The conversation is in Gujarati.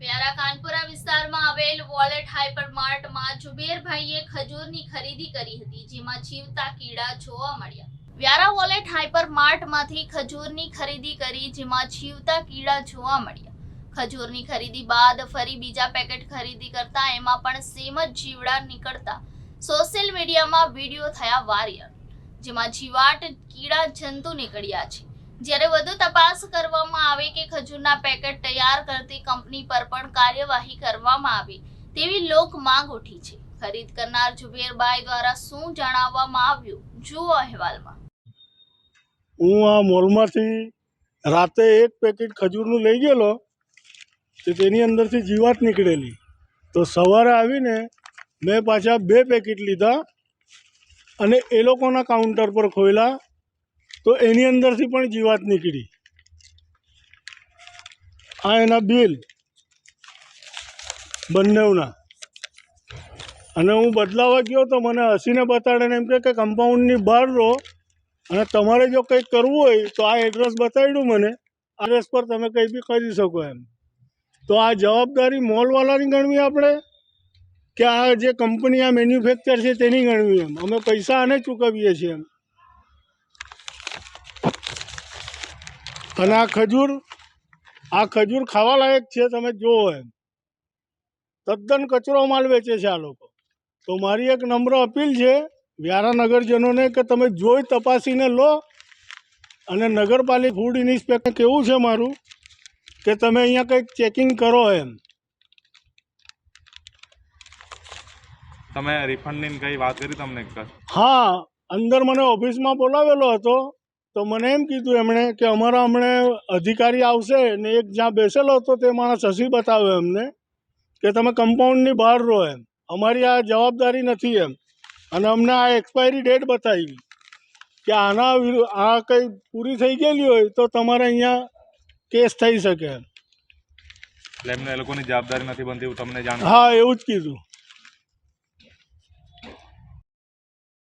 વ્યારા કાનપુરા વિસ્તારમાં આવેલ વોલેટ હાઇપરમાર્ટમાં જુબેરભાઈએ ખજૂરની ખરીદી કરી હતી, જેમાં જીવતા કીડા જોવા મળ્યા. વ્યારા વોલેટ હાઇપરમાર્ટમાંથી ખજૂરની ખરીદી કરી, જેમાં જીવતા કીડા જોવા મળ્યા. ખજૂરની ખરીદી બાદ ફરી બીજા પેકેટ ખરીદી કરતા એમાં પણ સેમ જ જીવડા નીકળતા સોશિયલ મીડિયામાં વિડીયો થયા વાયરલ, જેમાં જીવાત કીડા જંતુ નીકળ્યા છે. જ્યારે વધુ તપાસ કરવામાં આવે કે ખજૂરના પેકેટ તૈયાર કરતી કંપની પર પણ કાર્યવાહી કરવામાં આવે તેવી લોક માંગ ઉઠી છે. ખરીદ કરનાર જુબેરભાઈ દ્વારા શું જણાવવામાં આવ્યું, જુઓ અહેવાલમાં. હું આ મોલમાંથી રાતે એક પેકેટ ખજૂરનું લઈ ગયેલો, તો તેની અંદરથી જીવાત નીકળેલી. તો સવારે આવીને મેં પાછા 2 પેકેટ લીધા અને એ લોકોના કાઉન્ટર પર ખોલ્યા, તો એની અંદરથી પણ જીવાત નીકળી. આ એના બિલ બંનેવના. અને હું બદલાવા ગયો તો મને હસીને બતાડીને એમ કે કમ્પાઉન્ડની બહાર રહો અને તમારે જો કંઈક કરવું હોય તો આ એડ્રેસ બતાવ્યું મને, આ એડ્રેસ પર તમે કંઈ બી કરી શકો એમ. તો આ જવાબદારી મોલવાળાની ગણવી આપણે કે આ જે કંપની આ મેન્યુફેક્ચર છે તેની ગણવી એમ? અમે પૈસા આને ચૂકવીએ છીએ એમ. અને આ ખજૂર ખાવા લાયક છે, તમે જુઓ એમ. તદ્દન કચરો માલ વેચે છે આ લોકો. તો મારી એક નમ્ર અપીલ છે વ્યારા નગરજનોને કે તમે જોઈ તપાસીને લો. અને નગરપાલિકા ફૂડ ઇન્સ્પેક્ટર કેવું છે મારું કે તમે અહીંયા કંઈક ચેકિંગ કરો એમ. તમે રિફંડની કઈ વાત કરી તમને? હા, અંદર મને ઓફિસમાં બોલાવેલો હતો, તો મને એમ કીધું એમણે કે અમારા હમણાં અધિકારી આવશે ને એક જ્યાં બેસેલો હતો તે માણસ હસી બતાવ્યો એમને કે તમે કમ્પાઉન્ડની બહાર રહો એમ, અમારી આ જવાબદારી નથી એમ. અને અમને આ એક્સપાયરી ડેટ બતાવી કે આ કંઈ પૂરી થઈ ગયેલી હોય તો તમારે અહીંયા કેસ થઈ શકે એમ. એટલે એમને એ લોકોની જવાબદારી નથી બનતી એવું તમને જાણ? હા, એવું જ કીધું.